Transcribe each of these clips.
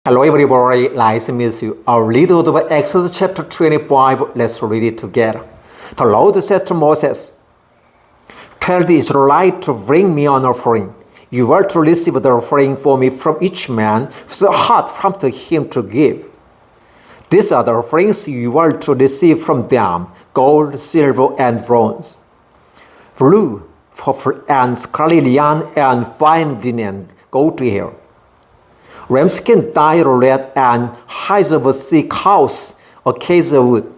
Hello everybody, nice to meet you. Our read of Exodus chapter 25, let's read it together. The Lord said to Moses, "Tell the Israelites to bring me an offering. You are to receive the offering for me from each man whose heart prompted him to give. These are the offerings you are to receive from them: gold, silver, and bronze, blue, purple, and scarlet yarn, and fine linen, goat hair, ram skin dyed red, and hides of sea cows, acacia wood,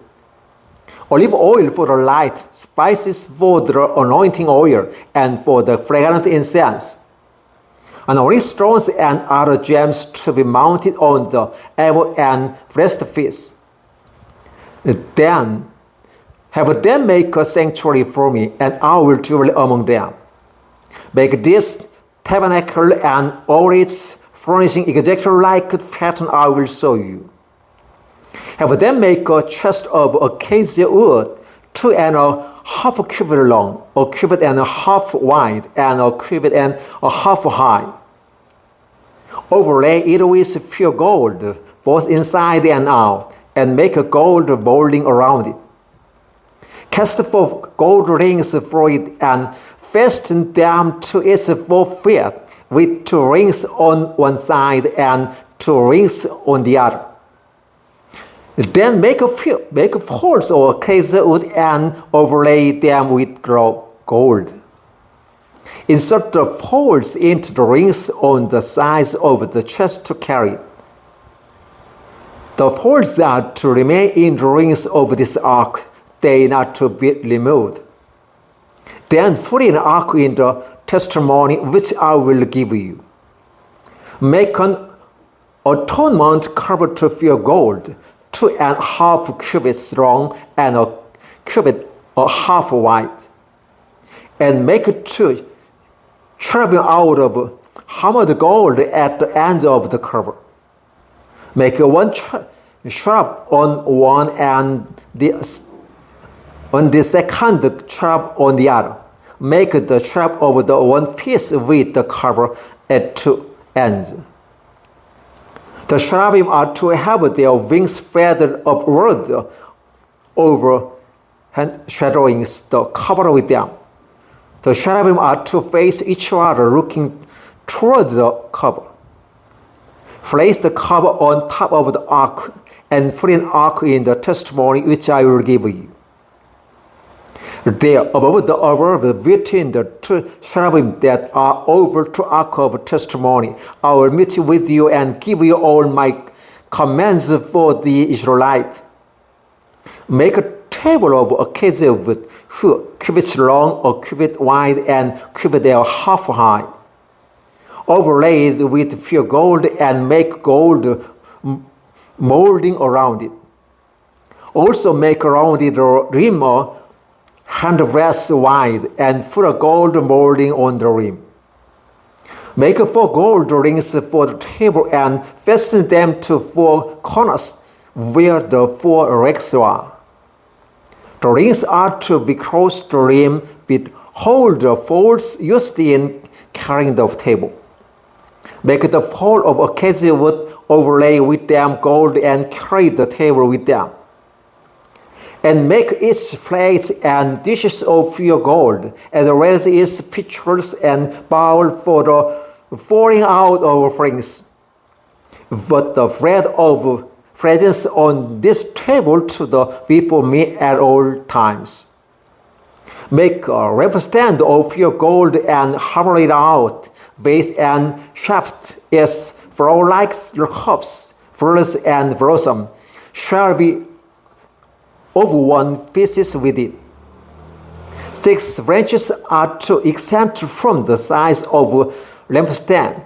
olive oil for the light, spices for the anointing oil, and for the fragrant incense, and onyx stones and other gems to be mounted on the ephod and breastpiece. Then have them make a sanctuary for me, and I will dwell among them. Make this tabernacle and all its furnishing exactly like the pattern I will show you. Have them make a chest of acacia wood, 2.5 cubits long, a cubit and a half wide, and a cubit and a half high. Overlay it with pure gold, both inside and out, and make a gold molding around it. Cast 4 gold rings for it, and fasten them to its 4 feet, with 2 rings on one side and 2 rings on the other. Then make holes of acacia wood and overlay them with gold. Insert the holes into the rings on the sides of the chest to carry it. The holes are to remain in the rings of this ark; they are not to be removed. Then put an ark in the testimony which I will give you. Make an atonement covered to pure gold, 2.5 cubits long and a cubit a half wide, and make 2 cherubim out of hammered gold at the ends of the cover. Make 1 cherub on one and the second cherub on the other. Make the cherub of the one piece with the cover at 2 ends. The cherubim are to have their wings feathered upward, overshadowing the cover with them. The cherubim are to face each other, looking toward the cover. Place the cover on top of the ark, and put an ark in the testimony which I will give you. There, above the altar, between the 2 cherubim that are over the ark of testimony, I will meet with you and give you all my commands for the Israelites. Make a table of acacia wood, 4 cubits long, a cubit wide, and cubit and a half high. Overlay it with pure gold, and make gold molding around it. Also make around it a rim a handbreadth wide, and put a gold molding on the rim. Make 4 gold rings for the table, and fasten them to 4 corners where the 4 racks are. The rings are to be close to the rim with holder folds used in carrying the table. Make the pole of acacia wood, overlay with them gold, and carry the table with them. And make its plates and dishes of pure gold, and raise its pitchers and bowl for the pouring out of offerings. But the bread of presence on this table to before me at all times. Make a lampstand of pure gold, and hammer it out. Base and shaft is flow like the cups, flowers and blossom shall be of one pieces with it. 6 branches are to extend from the sides of lampstand,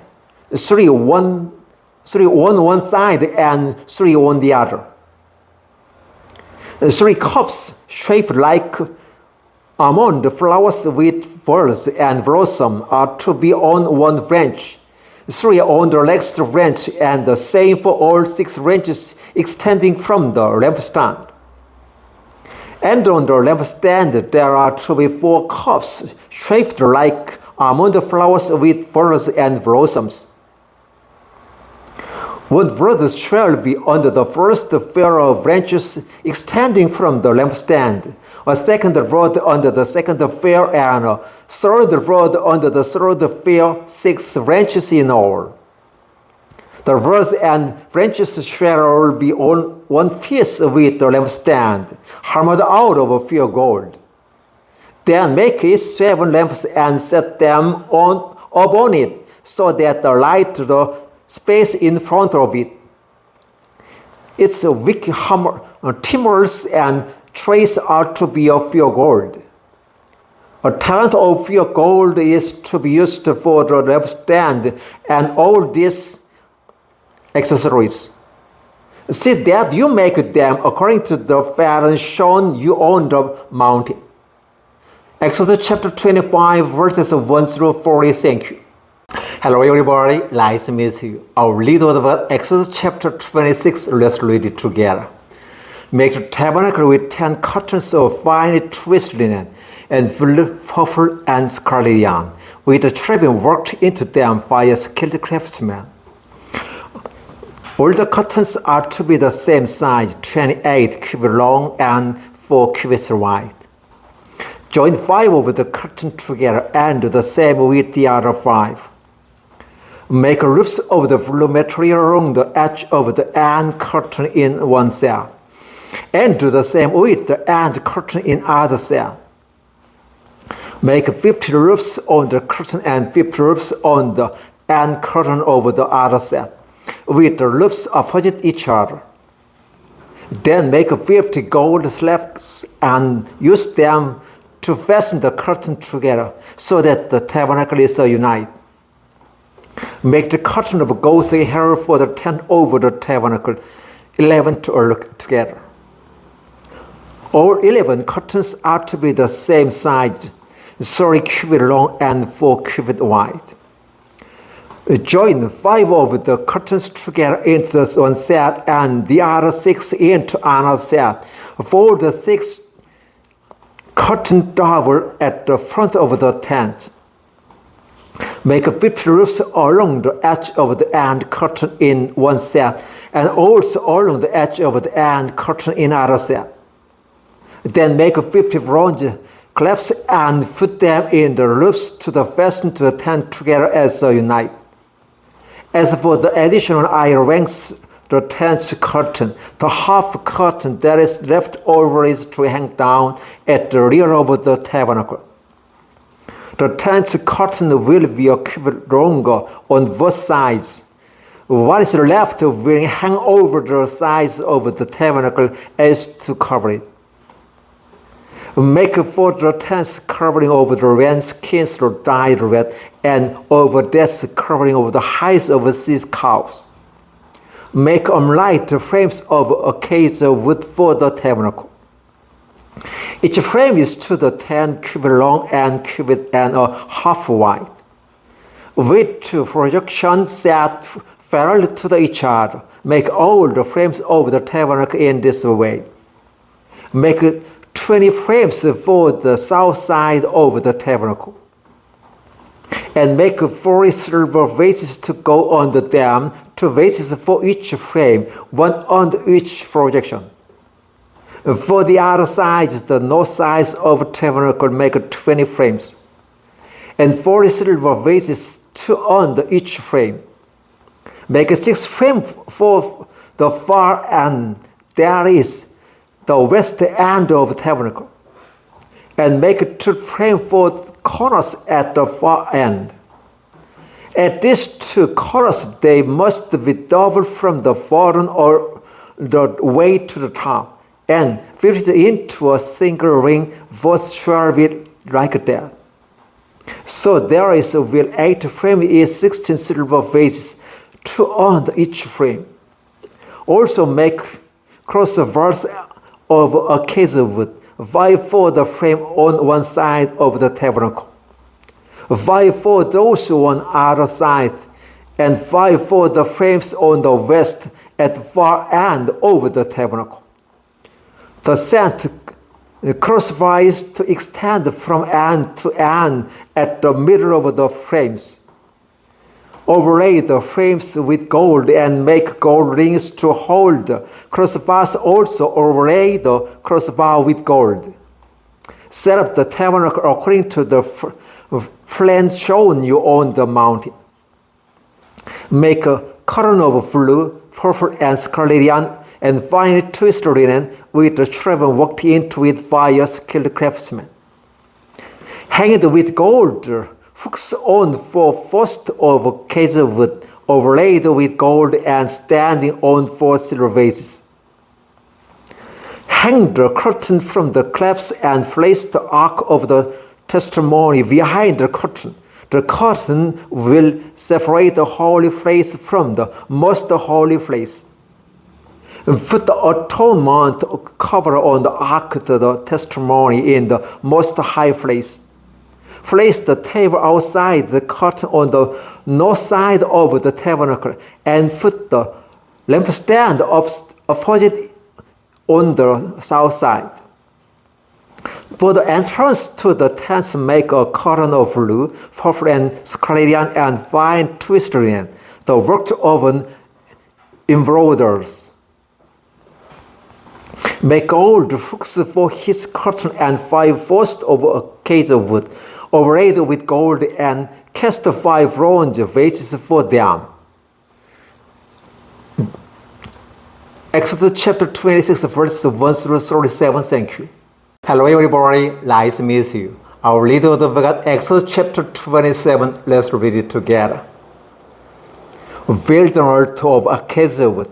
3 on one side and 3 on the other. 3 cups shaped like almond flowers with pearls and blossom are to be on one branch, 3 on the next branch, and the same for all 6 branches extending from the lampstand. And on the lampstand there are to be 4 cups shaped like almond flowers with pearls and blossoms. One rod shall be under the first pair of branches extending from the lampstand, a second rod under the second pair, and a third rod under the third pair, 6 branches in all. The rods and branches shall be on one piece with the lampstand, hammered out of pure gold. Then make it 7 lamps and set them upon it, so that the light the space in front of it. Its wick timbers and trays are to be of pure gold. A talent of pure gold is to be used for the lampstand and all these accessories. See that you make them according to the pattern shown you on the mountain. Exodus chapter 25 verses 1 through 40. Thank you. Hello everybody, nice to meet you. Our little of Exodus chapter 26, let's read it together. Make the tabernacle with 10 curtains of fine twisted linen and blue, purple, and scarlet yarn, with the cherubim worked into them by a skilled craftsman. All the curtains are to be the same size, 28 cubits long and 4 cubits wide. Join 5 of the curtains together and do the same with the other 5. Make roofs of the blue material along the edge of the end curtain in one set, and do the same with the end curtain in other set. Make 50 roofs on the curtain and 50 roofs on the end curtain of the other set, with the roofs opposite each other. Then make 50 gold slabs and use them to fasten the curtain together, so that the tabernacle is united. Make the curtain of goat's hair for the tent over the tabernacle, 11 to look together. All 11 curtains are to be the same size, 30 cubits long and 4 cubits wide. Join 5 of the curtains together into one set and the other 6 into another set. Fold the 6 curtain double at the front of the tent. Make 50 roofs along the edge of the end curtain in one set, and also along the edge of the end curtain in another set. Then make 50 bronze clefs and put them in the roofs to fasten to the tent together as a unit. As for the additional iron ranks, the tent's curtain, the half curtain that is left over is to hang down at the rear of the tabernacle. The tent's curtain will be a cubit longer on both sides. What is left will hang over the sides of the tabernacle as to cover it. Make for the tent's covering over the ram skins dyed red, and over this covering over the hides of 6 cows. Make light frames of acacia wood for the tabernacle. Each frame is to the 10 cubits long and cubit and a half wide, with 2 projections set parallel to each other. Make all the frames of the tabernacle in this way. Make 20 frames for the south side of the tabernacle, and make 40 silver vases to go under them, 2 vases for each frame, 1 under each projection. For the other sides, the north side of the tabernacle, make 20 frames, and 40 silver vases, 2 under each frame. Make 6 frames for the far end, that is, the west end of the tabernacle, and make 2 frames for corners at the far end. At these 2 corners, they must be doubled from the bottom or the way to the top, and fitted into a single ring, both shall be like that. So there is will 8 frames is 16 silver vases, 2 under each frame. Also make crossbars of acacia wood, 5 for the frame on one side of the tabernacle, 5 for those on other side, and 5 for the frames on the west at the far end of the tabernacle. The set crosswise to extend from end to end at the middle of the frames. Overlay the frames with gold and make gold rings to hold the crossbars. Also overlay the crossbar with gold. Set up the tabernacle according to the plan shown you on the mountain. Make a curtain of blue, purple, and scarlet yarn, and fine twisted linen with the cherubim worked into it by a skilled craftsman. Hang it with gold hooks on 4 posts of case of wood, overlaid with gold and standing on 4 silver vases. Hang the curtain from the clefts and place the ark of the testimony behind the curtain. The curtain will separate the holy place from the most holy place. Put the atonement cover on the ark of the testimony in the most high place. Place the table outside the curtain on the north side of the tabernacle, and put the lampstand opposite on the south side. For the entrance to the tents, make a curtain of blue, purple, and scarlet yarn, and fine twisted linen, the work of an embroiderers. Make gold hooks for his curtain and 5 posts of a case of wood, overlaid with gold, and cast 5 bronze vases for them. Exodus chapter 26, verses 1 through 37. Thank you. Hello everybody, nice to meet you. Our reading of the book, Exodus chapter 27, let's read it together. Build an altar of acacia wood,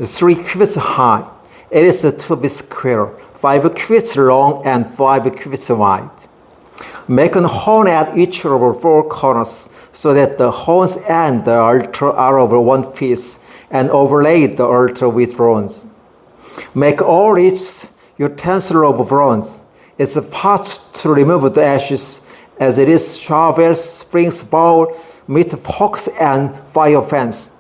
3 cubits high. It is to be square, 5 cubits long and 5 cubits wide. Make a horn at each of the 4 corners, so that the horns and the altar are of one piece, and overlay the altar with bronze. Make all its utensil of bronze, its parts to remove the ashes, as it is shovels, springs, bowl, meat forks, and fire fans.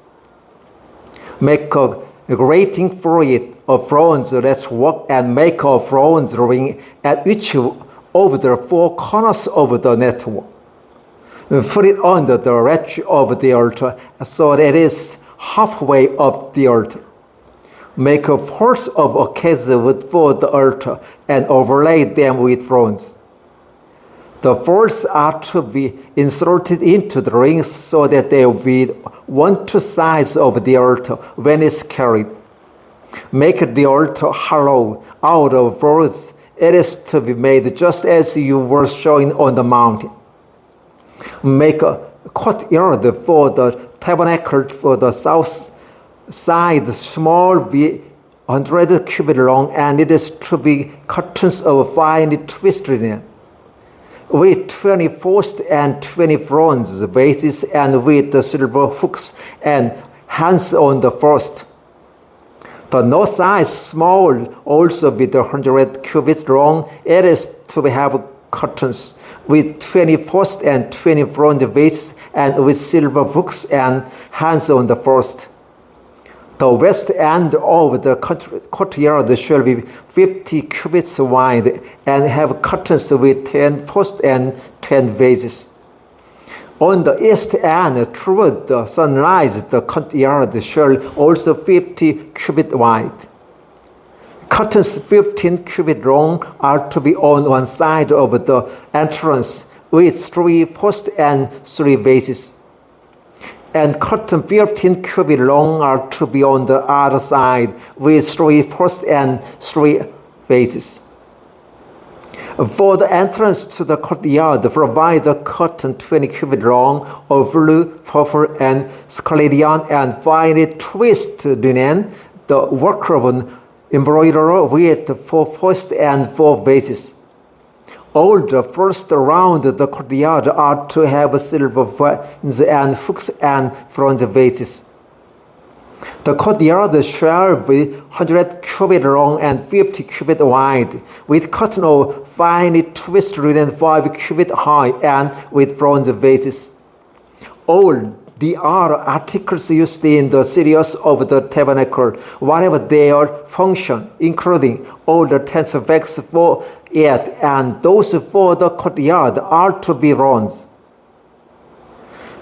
Make a grating for it of bronze that work, and make a bronze ring at each of the 4 corners of the network. Put it under the ledge of the altar, so that it is halfway up the altar. Make a poles of acacia wood for the altar, and overlay them with bronze. The poles are to be inserted into the rings, so that they will be 1/2 sides of the altar when it's carried. Make the altar hollow out of bronze. It is to be made just as you were showing on the mountain. Make a courtyard for the tabernacle for the south side, small, 100 cubits long, and it is to be curtains of fine twisted linen, with 20 posts and 20 bronze bases, and with the silver hooks and hands on the first. The north side, small, also with 100 cubits long. It is to have curtains with 20 posts and 20 bronze vases, and with silver hooks and hands on the first. The west end of the courtyard shall be 50 cubits wide, and have curtains with 10 posts and 10 vases. On the east end, toward the sunrise, the courtyard shall also 50 cubits wide. Curtains 15 cubits long are to be on one side of the entrance, with 3 posts and 3 vases. And curtains 15 cubits long are to be on the other side, with 3 posts and 3 vases. For the entrance to the courtyard, provide a curtain 20 cubits long of blue, purple, and scarlet yarn, and finely twisted linen, the work of an embroiderer, with 4 posts and 4 vases. All the first around the courtyard are to have silver fans and hooks and bronze vases. The courtyard shall be 100 cubits long and 50 cubits wide, with curtain of finely twisted linen 5 cubits high, and with bronze vases. All the other articles used in the service of the tabernacle, whatever their function, including all the tents pegs for it and those for the courtyard, are to be bronze.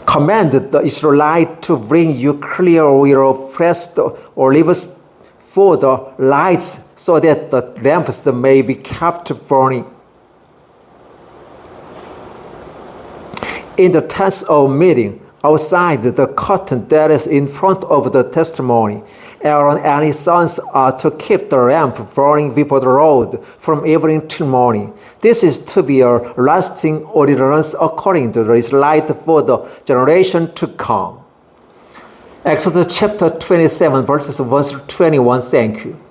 commanded the Israelites to bring you clear oil of fresh olives for the lights, so that the lamps may be kept burning. In the tent of meeting, outside the curtain that is in front of the testimony, Aaron and his sons are to keep the lamp burning before the Lord from evening till morning. This is to be a lasting ordinance according to the Israelite for the generation to come. Exodus chapter 27 verses 1 to 21. Thank you.